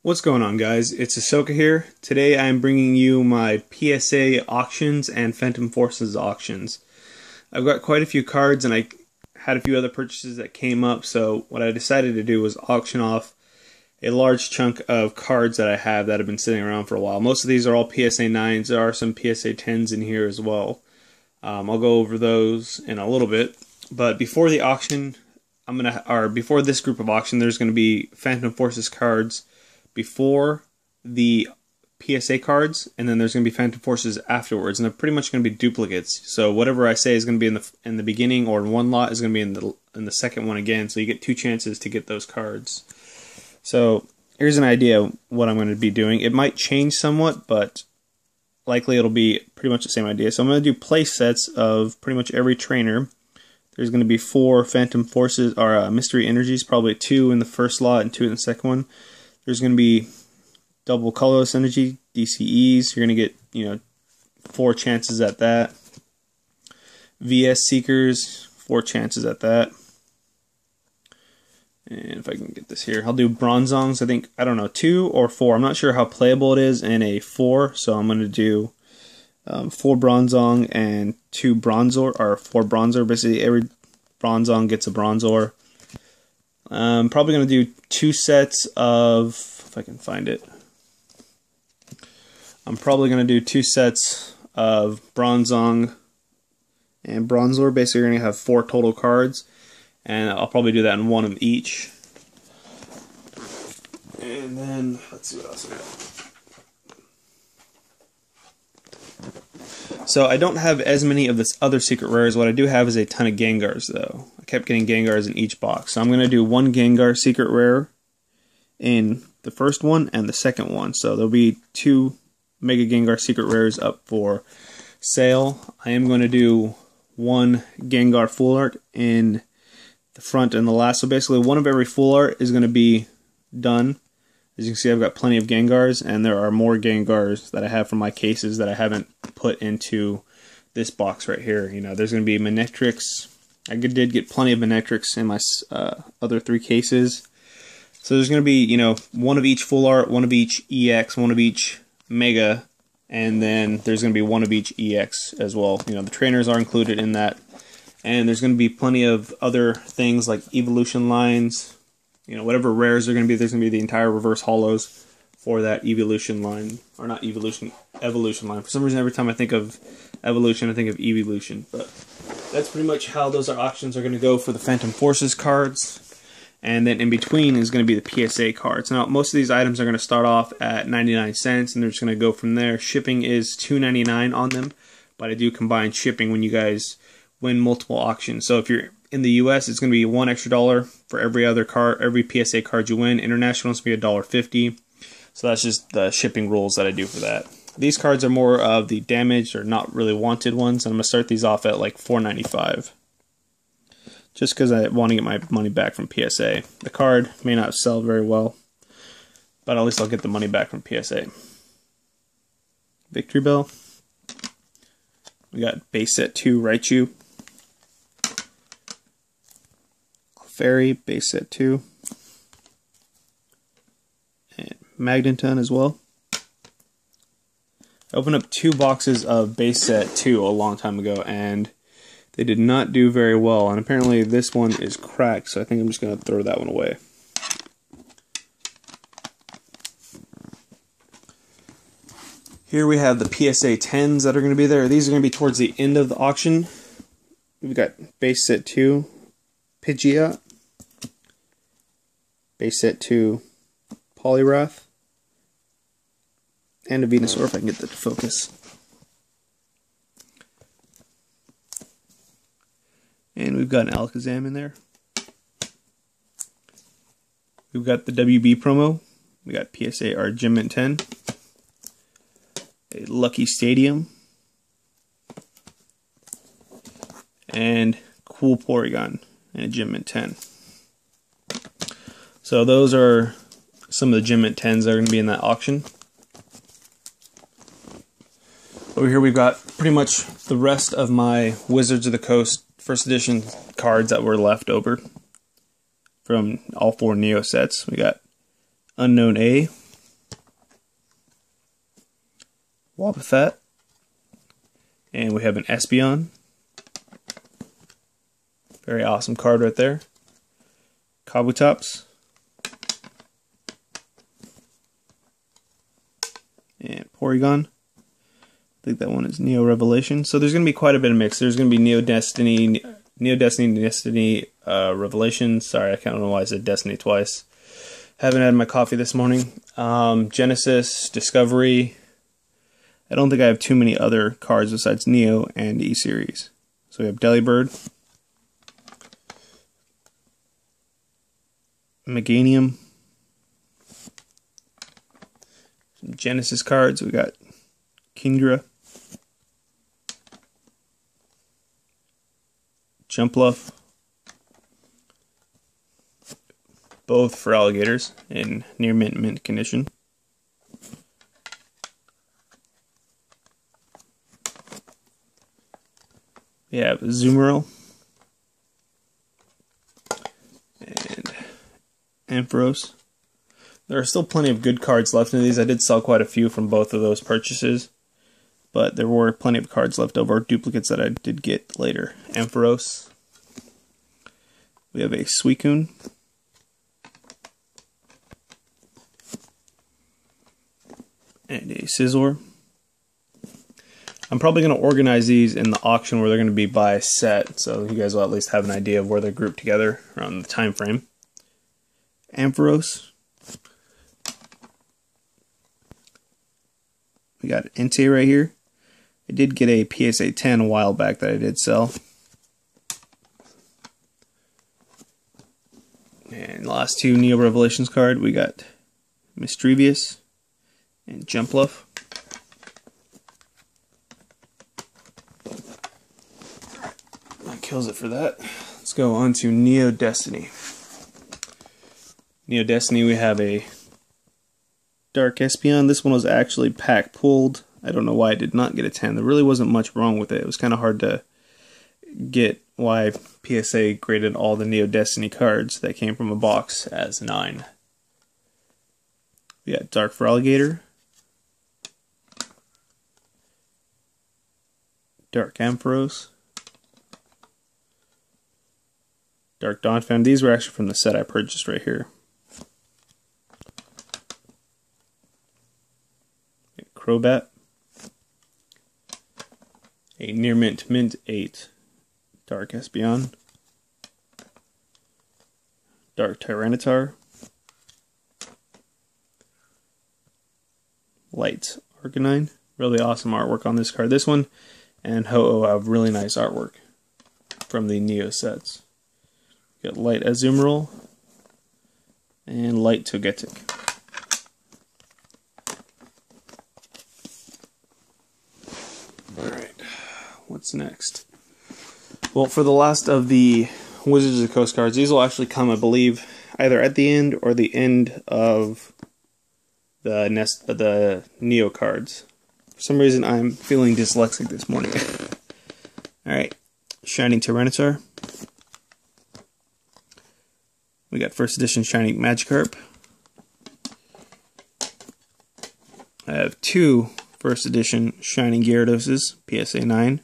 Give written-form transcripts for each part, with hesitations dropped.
What's going on, guys? It's Ahsoka here. Today I'm bringing you my PSA auctions and Phantom Forces auctions. I've got quite a few cards and I had a few other purchases that came up, so what I decided to do was auction off a large chunk of cards that I have that have been sitting around for a while. Most of these are all PSA 9s. There are some PSA 10s in here as well. I'll go over those in a little bit, but before the auction, before this group of auction, there's going to be Phantom Forces cards before the PSA cards, and then there's going to be Phantom Forces afterwards, and they're pretty much going to be duplicates. So whatever I say is going to be in the beginning or in one lot is going to be in the second one again. So you get two chances to get those cards. So here's an idea of what I'm going to be doing. It might change somewhat, but likely it'll be pretty much the same idea. So I'm going to do play sets of pretty much every trainer. There's going to be 4 Phantom Forces or Mystery Energies, probably 2 in the first lot and 2 in the second one. There's going to be double colorless energy, DCEs. You're going to get, 4 chances at that. VS Seekers, 4 chances at that. And if I can get this here, I'll do Bronzongs. I don't know, 2 or 4. I'm not sure how playable it is in a 4, so I'm going to do 4 Bronzong and 2 Bronzor, or 4 Bronzor. Basically, every Bronzong gets a Bronzor. I'm probably going to do 2 sets of, if I can find it, I'm probably going to do 2 sets of Bronzong and Bronzor. Basically, you're going to have 4 total cards, and I'll probably do that in 1 of each. And then, let's see what else I got. So I don't have as many of this other secret rares. What I do have is a ton of Gengars, though. I kept getting Gengars in each box. So I'm going to do 1 Gengar secret rare in the first one and the second one. So there'll be 2 Mega Gengar secret rares up for sale. I am going to do 1 Gengar full art in the front and the last. So basically, 1 of every full art is going to be done. As you can see, I've got plenty of Gengars, and there are more Gengars that I have from my cases that I haven't put into this box right here. There's going to be Manectrics. I did get plenty of Manectrics in my other 3 cases. So there's going to be, 1 of each full art, 1 of each EX, 1 of each Mega, and then there's going to be 1 of each EX as well. The trainers are included in that. And there's going to be plenty of other things like evolution lines. Whatever rares are going to be, there's going to be the entire reverse holos for that evolution line, or not evolution, evolution line. For some reason, every time I think of evolution, I think of evolution. But that's pretty much how those auctions are going to go for the Phantom Forces cards. And then in between is going to be the PSA cards. Now, most of these items are going to start off at 99 cents, and they're just going to go from there. Shipping is $2.99 on them, but I do combine shipping when you guys win multiple auctions. So if you're in the US, it's going to be $1 extra for every other card, every PSA card you win. International, it's going to be $1.50. So that's just the shipping rules that I do for that. These cards are more of the damaged or not really wanted ones, and I'm going to start these off at like $4.95. Just because I want to get my money back from PSA. The card may not sell very well, but at least I'll get the money back from PSA. Victory Bell. We got base set 2 Raichu. Fairy, base set 2. And Magneton as well. I opened up 2 boxes of base set 2 a long time ago, and they did not do very well. And apparently this one is cracked, so I think I'm just going to throw that one away. Here we have the PSA 10s that are going to be there. These are going to be towards the end of the auction. We've got base set 2 Pidgeot. Base set 2 Poliwrath, and a Venusaur if I can get that to focus. And we've got an Alakazam in there. We've got the WB promo. We got PSA Argent 10. A Lucky Stadium. And Cool Porygon and a Gym Mint 10. So those are some of the Gym Mint 10s that are going to be in that auction. Over here we've got pretty much the rest of my Wizards of the Coast first edition cards that were left over from all 4 Neo sets. We got Unknown A, Wobbuffet, and we have an Espeon. Very awesome card right there. Kabutops. And Porygon. I think that one is Neo Revelation. So there's going to be quite a bit of mix. There's going to be Neo Destiny, Revelation. Sorry, I don't know why I said Destiny twice. Haven't had my coffee this morning. Genesis, Discovery. I don't think I have too many other cards besides Neo and E-Series. So we have Delibird, Meganium, some Genesis cards. We got Kingdra, Jumpluff, both for alligators in near mint condition. We have Azumarill and Ampharos. There are still plenty of good cards left in these. I did sell quite a few from both of those purchases, but there were plenty of cards left over, duplicates that I did get later. Ampharos. We have a Suicune. And a Scizor. I'm probably going to organize these in the auction where they're going to be by set, so you guys will at least have an idea of where they're grouped together around the time frame. Ampharos. We got Entei right here. I did get a PSA 10 a while back that I did sell. And the last two Neo Revelations card, we got Mischievous and Jumpluff. That kills it for that. Let's go on to Neo Destiny. Neo Destiny, we have a Dark Espeon. This one was actually pack pulled. I don't know why I did not get a 10. There really wasn't much wrong with it. It was kind of hard to get why PSA graded all the Neo Destiny cards that came from a box as 9. We got Dark Feraligatr, Dark Ampharos, Dark Donphan. These were actually from the set I purchased right here. Crobat, a Near Mint 8 Dark Espeon, Dark Tyranitar, Light Arcanine. Really awesome artwork on this card. This one and Ho-Oh have really nice artwork from the Neo sets. Got Light Azumarill and Light Togetic. Alright, what's next? Well, for the last of the Wizards of the Coast cards, these will actually come, I believe, either at the end or the end of the Neo cards. For some reason, I'm feeling dyslexic this morning. Alright, Shining Tyranitar. We got first edition Shining Magikarp. I have two first edition Shining Gyarados, PSA 9. I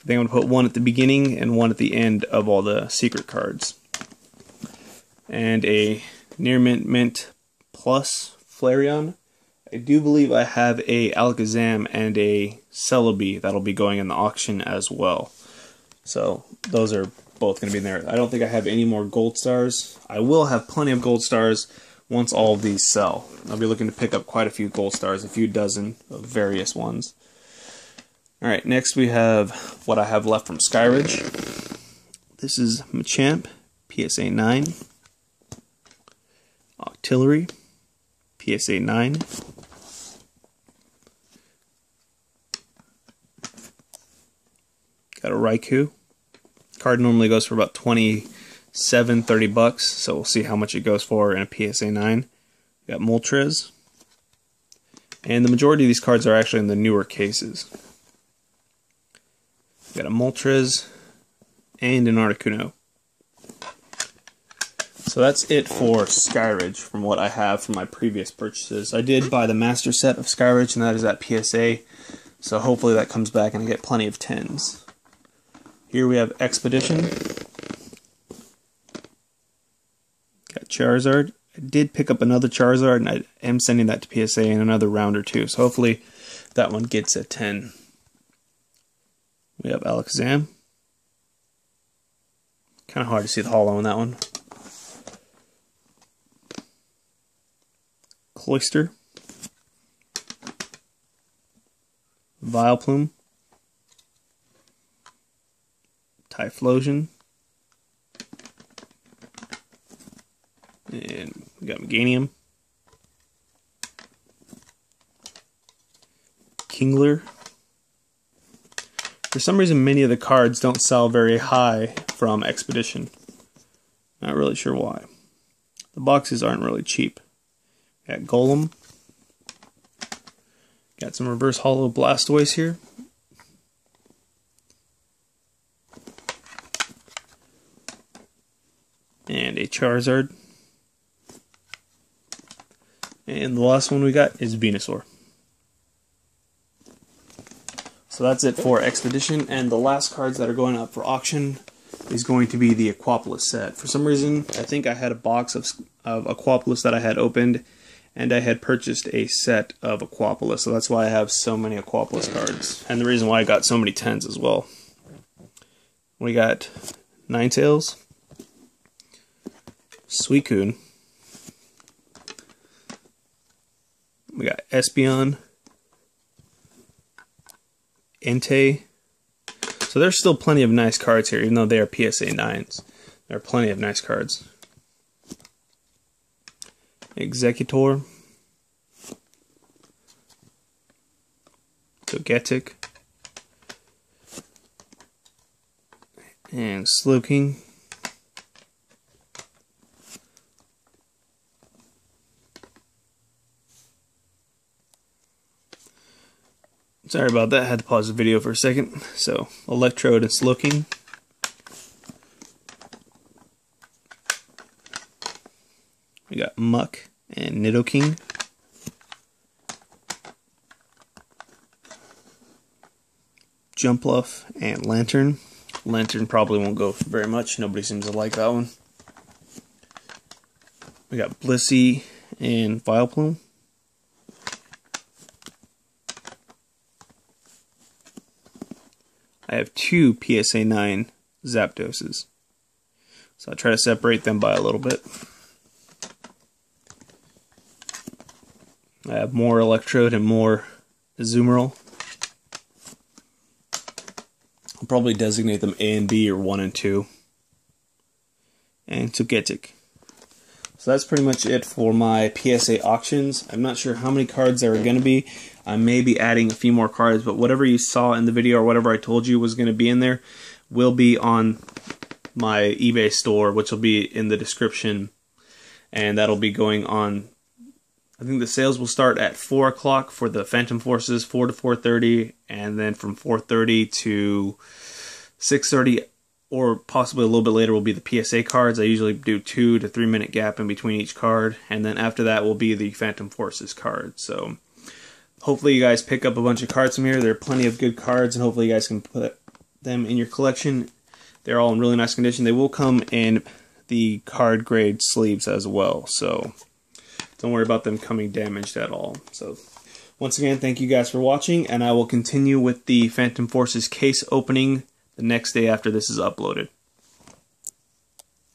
think I'm going to put one at the beginning and one at the end of all the secret cards. And a Near Mint Plus Flareon. I do believe I have a Alakazam and a Celebi that'll be going in the auction as well. So those are both going to be in there. I don't think I have any more gold stars. I will have plenty of gold stars once all of these sell. I'll be looking to pick up quite a few gold stars, a few dozen of various ones. Alright, next we have what I have left from Skyridge. This is Machamp, PSA 9. Octillery, PSA 9. Got a Raikou. Card normally goes for about $27-30, so we'll see how much it goes for in a PSA 9. We got Moltres. And the majority of these cards are actually in the newer cases. We got a Moltres and an Articuno. So that's it for Skyridge from what I have from my previous purchases. I did buy the master set of Skyridge, and that is at PSA, so hopefully that comes back and I get plenty of 10s. Here we have Expedition. Got Charizard. I did pick up another Charizard, and I am sending that to PSA in another round or two, so hopefully that one gets a 10. We have Alakazam. Kind of hard to see the holo on that one. Cloyster. Vileplume. Typhlosion. And we got Meganium. Kingler. For some reason, many of the cards don't sell very high from Expedition. Not really sure why. The boxes aren't really cheap. Got Golem. Got some reverse holo Blastoise here. And a Charizard. And the last one we got is Venusaur. So that's it for Expedition, and the last cards that are going up for auction is going to be the Aquapolis set. For some reason, I think I had a box of Aquapolis that I had opened, and I had purchased a set of Aquapolis, so that's why I have so many Aquapolis cards. And the reason why I got so many 10s as well. We got Ninetales, Suicune, we got Espeon, Entei. So there's still plenty of nice cards here, even though they are PSA 9s. There are plenty of nice cards. Executor. Togetic. And Slowking. Sorry about that, I had to pause the video for a second. So, Electrode and Slowking. We got Muck and Nidoking. Jumpluff and Lantern. Lantern probably won't go for very much. Nobody seems to like that one. We got Blissey and Vileplume. I have two PSA 9 Zapdoses. So I'll try to separate them by a little bit. I have more Electrode and more Azumarill. I'll probably designate them A and B or 1 and 2. And Togetic. So that's pretty much it for my PSA auctions. I'm not sure how many cards there are going to be. I may be adding a few more cards, but whatever you saw in the video or whatever I told you was going to be in there will be on my eBay store, which will be in the description. And that'll be going on, I think the sales will start at 4 o'clock for the Phantom Forces, 4 to 4:30, and then from 4:30 to 6:30, or possibly a little bit later, will be the PSA cards. I usually do 2 to 3 minute gap in between each card, and then after that will be the Phantom Forces cards. So hopefully you guys pick up a bunch of cards from here. There are plenty of good cards, and hopefully you guys can put them in your collection. They're all in really nice condition. They will come in the card grade sleeves as well, so don't worry about them coming damaged at all. So once again, thank you guys for watching, and I will continue with the Phantom Forces case opening the next day after this is uploaded.